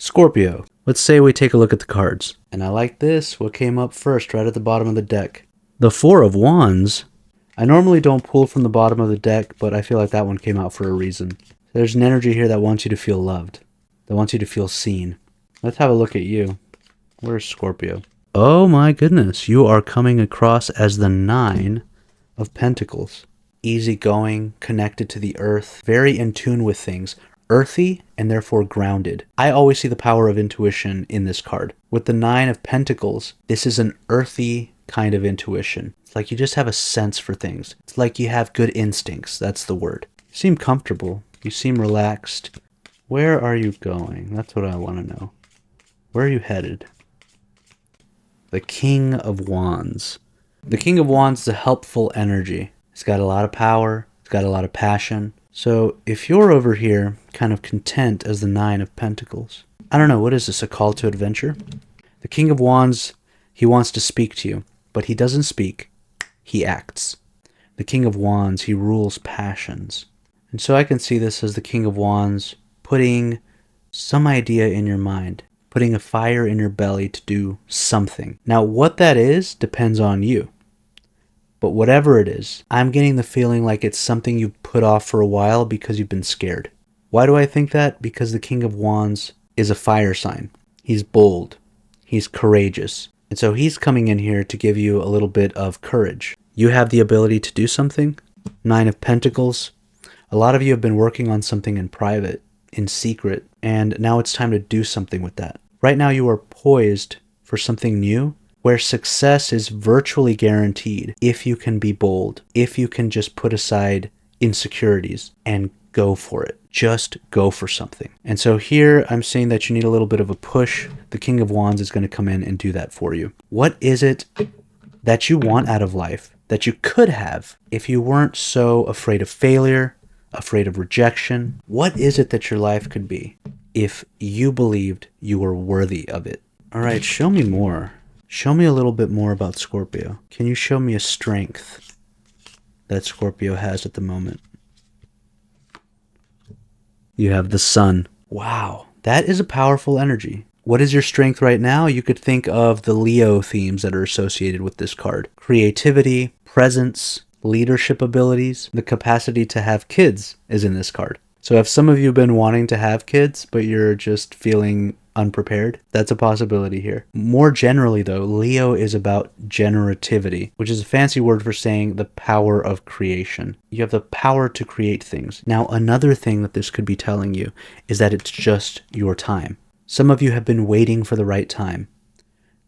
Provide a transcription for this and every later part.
Scorpio. Let's say we take a look at the cards. And I like this, what came up first, right at the bottom of the deck. The Four of Wands. I normally don't pull from the bottom of the deck, but I feel like that one came out for a reason. There's an energy here that wants you to feel loved, that wants you to feel seen. Let's have a look at you. Where's Scorpio? Oh my goodness, you are coming across as the Nine of Pentacles. Easygoing, connected to the earth, very in tune with things. Earthy and therefore grounded. I always see the power of intuition in this card. With the Nine of Pentacles, this is an earthy kind of intuition. It's like you just have a sense for things. It's like you have good instincts. That's the word. You seem comfortable. You seem relaxed. Where are you going? That's what I want to know. Where are you headed? The King of Wands. The King of Wands is a helpful energy. It's got a lot of power. It's got a lot of passion. So if you're over here kind of content as the Nine of Pentacles, I don't know, what is this, a call to adventure? The King of Wands, he wants to speak to you, but he doesn't speak, he acts. The King of Wands, he rules passions. And so I can see this as the King of Wands putting some idea in your mind, putting a fire in your belly to do something. Now what that is depends on you. But whatever it is, I'm getting the feeling like it's something you put off for a while because you've been scared. Why do I think that? Because the King of Wands is a fire sign. He's bold. He's courageous. And so he's coming in here to give you a little bit of courage. You have the ability to do something. Nine of Pentacles. A lot of you have been working on something in private, in secret, and now it's time to do something with that. Right now you are poised for something new, where success is virtually guaranteed if you can be bold, if you can just put aside insecurities and go for it. Just go for something. And so here I'm saying that you need a little bit of a push. The King of Wands is going to come in and do that for you. What is it that you want out of life that you could have if you weren't so afraid of failure, afraid of rejection? What is it that your life could be if you believed you were worthy of it? All right, show me more. Show me a little bit more about Scorpio. Can you show me a strength that Scorpio has at the moment? You have the Sun. Wow, that is a powerful energy. What is your strength right now? You could think of the Leo themes that are associated with this card. Creativity, presence, leadership abilities, the capacity to have kids is in this card. So if some of you have been wanting to have kids, but you're just feeling unprepared, that's a possibility here. More generally though, Leo is about generativity, which is a fancy word for saying the power of creation. You have the power to create things. Now, another thing that this could be telling you is that it's just your time. Some of you have been waiting for the right time.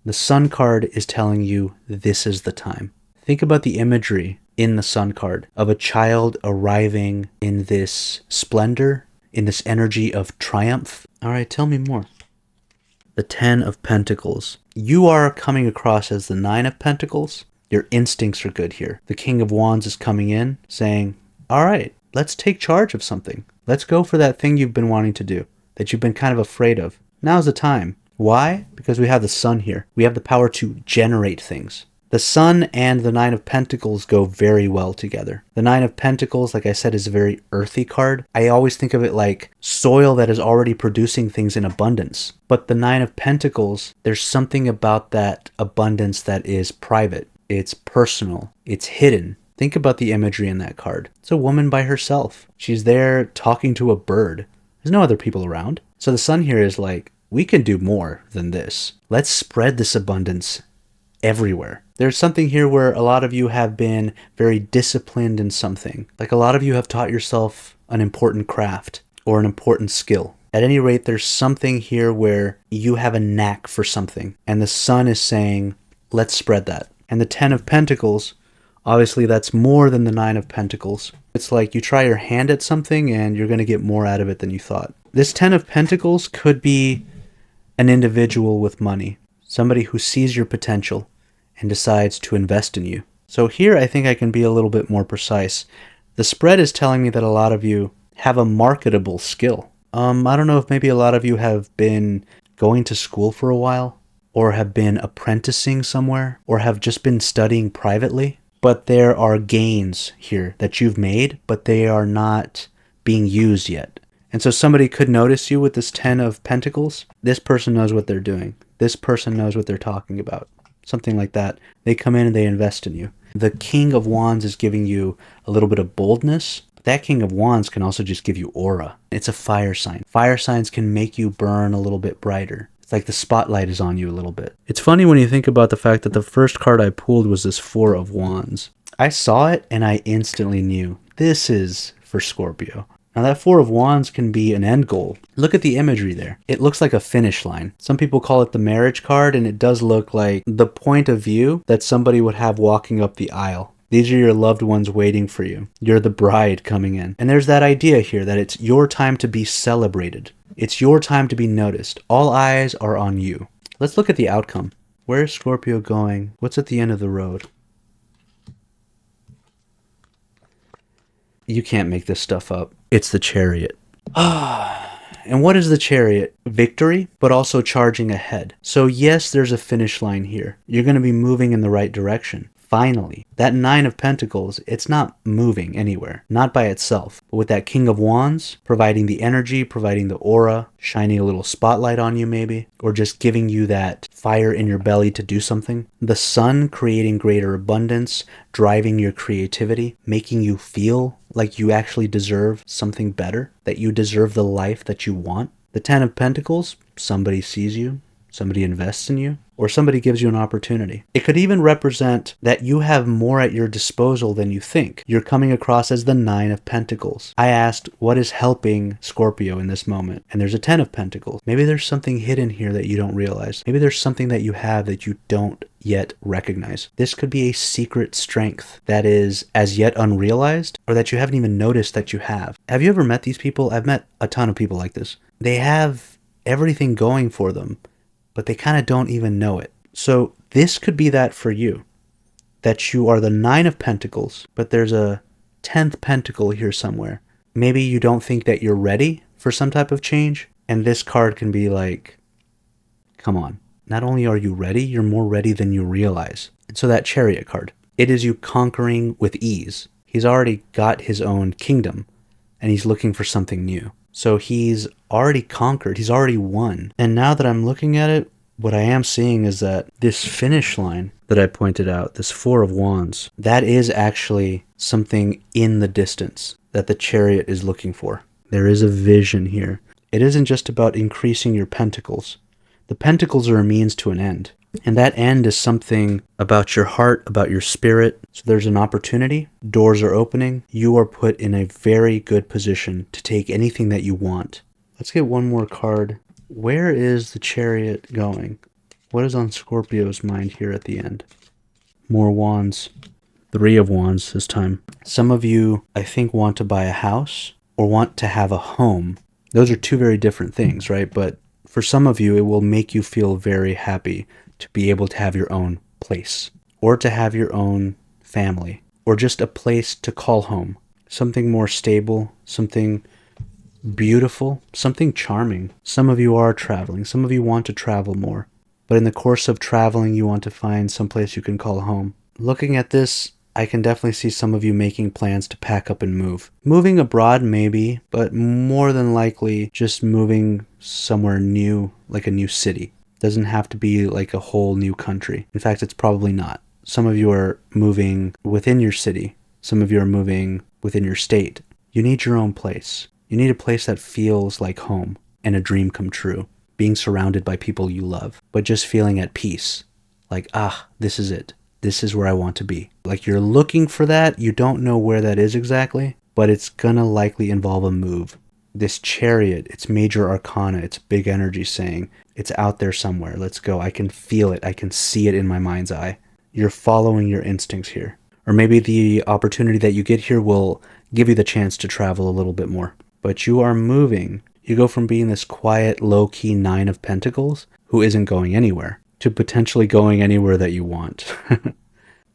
The Sun card is telling you this is the time. Think about the imagery in the Sun card of a child arriving in this splendor, in this energy of triumph. All right, tell me more. The Ten of Pentacles. You are coming across as the Nine of Pentacles. Your instincts are good here. The King of Wands is coming in saying, all right, let's take charge of something. Let's go for that thing you've been wanting to do, that you've been kind of afraid of. Now's the time. Why? Because we have the Sun here. We have the power to generate things. The Sun and the Nine of Pentacles go very well together. The Nine of Pentacles, like I said, is a very earthy card. I always think of it like soil that is already producing things in abundance. But the Nine of Pentacles, there's something about that abundance that is private. It's personal. It's hidden. Think about the imagery in that card. It's a woman by herself. She's there talking to a bird. There's no other people around. So the Sun here is like, we can do more than this. Let's spread this abundance everywhere. There's something here where a lot of you have been very disciplined in something. Like a lot of you have taught yourself an important craft or an important skill. At any rate, there's something here where you have a knack for something. And the Sun is saying, let's spread that. And the Ten of Pentacles, obviously that's more than the Nine of Pentacles. It's like you try your hand at something and you're going to get more out of it than you thought. This Ten of Pentacles could be an individual with money. Somebody who sees your potential and decides to invest in you. So here I think I can be a little bit more precise. The spread is telling me that a lot of you have a marketable skill. I don't know if maybe a lot of you have been going to school for a while, or have been apprenticing somewhere, or have just been studying privately, but there are gains here that you've made, but they are not being used yet. And so somebody could notice you with this 10 of Pentacles. This person knows what they're doing. This person knows what they're talking about. Something like that. They come in and they invest in you. The King of Wands is giving you a little bit of boldness. That King of Wands can also just give you aura. It's a fire sign. Fire signs can make you burn a little bit brighter. It's like the spotlight is on you a little bit. It's funny when you think about the fact that the first card I pulled was this Four of Wands. I saw it and I instantly knew this is for Scorpio. Now that Four of Wands can be an end goal. Look at the imagery there. It looks like a finish line. Some people call it the marriage card, and it does look like the point of view that somebody would have walking up the aisle. These are your loved ones waiting for you. You're the bride coming in. And there's that idea here that it's your time to be celebrated. It's your time to be noticed. All eyes are on you. Let's look at the outcome. Where is Scorpio going? What's at the end of the road? You can't make this stuff up. It's the Chariot. And what is the Chariot? Victory, but also charging ahead. So yes, there's a finish line here. You're going to be moving in the right direction. Finally, that Nine of Pentacles, it's not moving anywhere, not by itself. But with that King of Wands, providing the energy, providing the aura, shining a little spotlight on you maybe, or just giving you that fire in your belly to do something. The Sun creating greater abundance, driving your creativity, making you feel like you actually deserve something better, that you deserve the life that you want. The Ten of Pentacles, somebody sees you, somebody invests in you, or somebody gives you an opportunity. It could even represent that you have more at your disposal than you think. You're coming across as the Nine of Pentacles. I asked, what is helping Scorpio in this moment? And there's a Ten of Pentacles. Maybe there's something hidden here that you don't realize. Maybe there's something that you have that you don't yet recognize. This could be a secret strength that is as yet unrealized, or that you haven't even noticed that you have. Have you ever met these people? I've met a ton of people like this. They have everything going for them, but they kind of don't even know it. So this could be that for you, that you are the Nine of Pentacles, but there's a 10th Pentacle here somewhere. Maybe you don't think that you're ready for some type of change, and this card can be like, come on. Not only are you ready, you're more ready than you realize. And so that Chariot card, it is you conquering with ease. He's already got his own kingdom, and he's looking for something new. So he's already conquered, he's already won. And now that I'm looking at it, what I am seeing is that this finish line that I pointed out, this Four of Wands, that is actually something in the distance that the Chariot is looking for. There is a vision here. It isn't just about increasing your pentacles. The pentacles are a means to an end. And that end is something about your heart, about your spirit. So there's an opportunity. Doors are opening. You are put in a very good position to take anything that you want. Let's get one more card. Where is the Chariot going? What is on Scorpio's mind here at the end? More wands. Three of Wands this time. Some of you, I think, want to buy a house or want to have a home. Those are two very different things, right? But for some of you, it will make you feel very happy to be able to have your own place, or to have your own family, or just a place to call home. Something more stable, something beautiful, something charming. Some of you are traveling. Some of you want to travel more. But in the course of traveling, you want to find some place you can call home. Looking at this, I can definitely see some of you making plans to pack up and move. Moving abroad, maybe, but more than likely just moving somewhere new, like a new city. Doesn't have to be like a whole new country. In fact, it's probably not. Some of you are moving within your city. Some of you are moving within your state. You need your own place. You need a place that feels like home and a dream come true. Being surrounded by people you love, but just feeling at peace. Like, this is it. This is where I want to be. Like you're looking for that. You don't know where that is exactly, but it's gonna likely involve a move. This Chariot, it's major arcana, it's big energy saying, it's out there somewhere. Let's go. I can feel it. I can see it in my mind's eye. You're following your instincts here. Or maybe the opportunity that you get here will give you the chance to travel a little bit more. But you are moving. You go from being this quiet, low-key Nine of Pentacles who isn't going anywhere to potentially going anywhere that you want.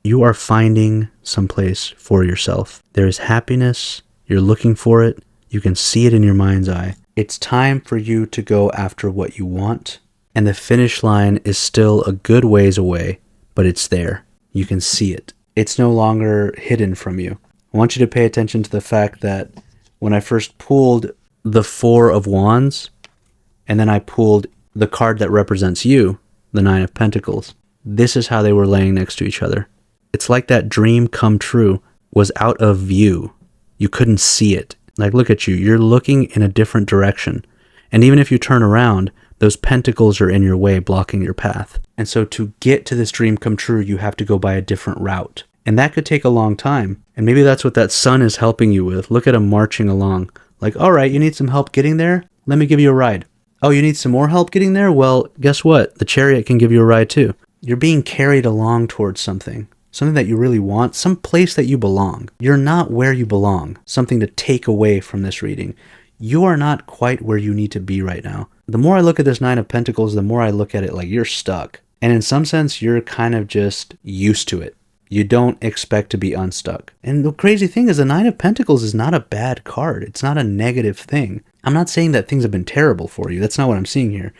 You are finding someplace for yourself. There is happiness. You're looking for it. You can see it in your mind's eye. It's time for you to go after what you want. And the finish line is still a good ways away, but it's there. You can see it. It's no longer hidden from you. I want you to pay attention to the fact that when I first pulled the Four of Wands, and then I pulled the card that represents you, the Nine of Pentacles. This is how they were laying next to each other. It's like that dream come true was out of view. You couldn't see it. Like, look at you. You're looking in a different direction. And even if you turn around, those pentacles are in your way, blocking your path. And so to get to this dream come true, you have to go by a different route. And that could take a long time. And maybe that's what that sun is helping you with. Look at him marching along. Like, all right, you need some help getting there? Let me give you a ride. Oh, you need some more help getting there? Well, guess what? The chariot can give you a ride too. You're being carried along towards something that you really want, some place that you belong. You're not where you belong. Something to take away from this reading. You are not quite where you need to be right now. The more I look at this Nine of Pentacles, the more I look at it like you're stuck. And in some sense, you're kind of just used to it. You don't expect to be unstuck. And the crazy thing is the Nine of Pentacles is not a bad card. It's not a negative thing. I'm not saying that things have been terrible for you. That's not what I'm seeing here.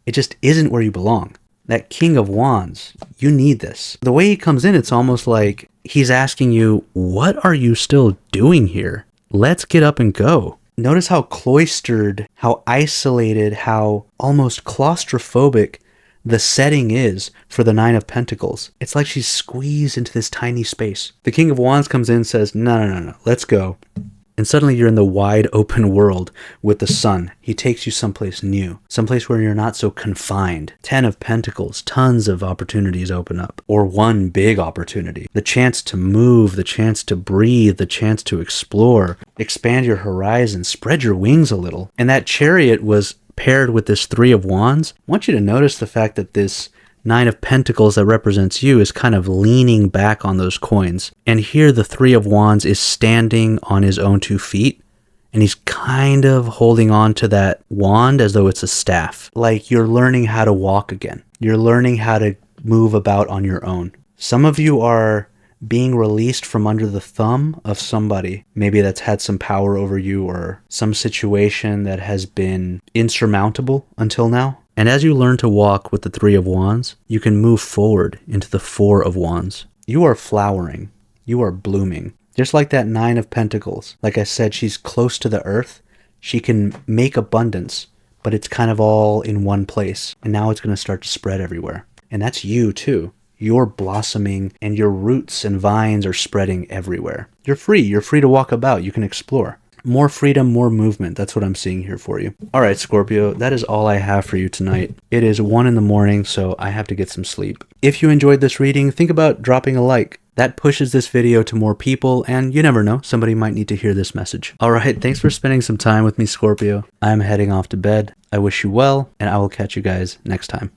It just isn't where you belong. That King of Wands, you need this. The way he comes in, it's almost like he's asking you, what are you still doing here? Let's get up and go. Notice how cloistered, how isolated, how almost claustrophobic the setting is for the Nine of Pentacles. It's like she's squeezed into this tiny space. The King of Wands comes in and says, no, let's go. And suddenly you're in the wide open world with the sun. He takes you someplace new, someplace where you're not so confined. 10 of Pentacles, tons of opportunities open up, or one big opportunity. The chance to move, the chance to breathe, the chance to explore, expand your horizon, spread your wings a little. And that chariot was paired with this Three of Wands. I want you to notice the fact that this Nine of Pentacles that represents you is kind of leaning back on those coins. And here the Three of Wands is standing on his own 2 feet. And he's kind of holding on to that wand as though it's a staff. Like you're learning how to walk again. You're learning how to move about on your own. Some of you are being released from under the thumb of somebody. Maybe that's had some power over you or some situation that has been insurmountable until now. And as you learn to walk with the Three of Wands, you can move forward into the Four of Wands. You are flowering. You are blooming. Just like that Nine of Pentacles. Like I said, she's close to the earth. She can make abundance, but it's kind of all in one place. And now it's going to start to spread everywhere. And that's you too. You're blossoming and your roots and vines are spreading everywhere. You're free. You're free to walk about. You can explore. More freedom, more movement. That's what I'm seeing here for you. All right, Scorpio, that is all I have for you tonight. It is 1 a.m, so I have to get some sleep. If you enjoyed this reading, think about dropping a like. That pushes this video to more people, and you never know, somebody might need to hear this message. All right, thanks for spending some time with me, Scorpio. I'm heading off to bed. I wish you well, and I will catch you guys next time.